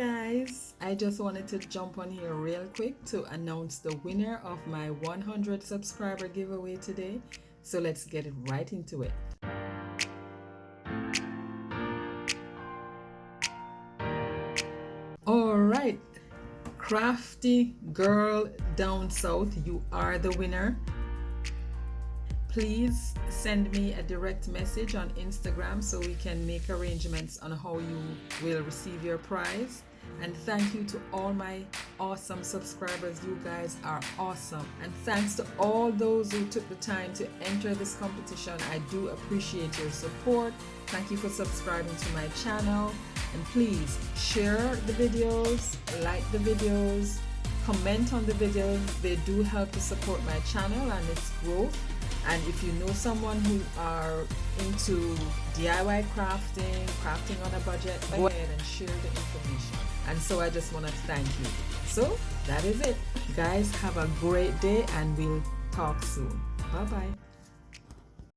Guys, I just wanted to jump on here real quick to announce the winner of my 100 subscriber giveaway today. So let's get it right into it. All right, crafty girl down south, you are the winner. Please send me a direct message on Instagram so we can make arrangements on how you will receive your prize. And thank you to all my awesome subscribers. You guys are awesome. And thanks to all those who took the time to enter this competition. I do appreciate your support. Thank you for subscribing to my channel. And please share the videos, like the videos, comment on the videos. They do help to support my channel and its growth. And if you know someone who are into DIY crafting on a budget, go ahead and share the information. And so I just want to thank you. So that is it. Guys, have a great day and we'll talk soon. Bye-bye.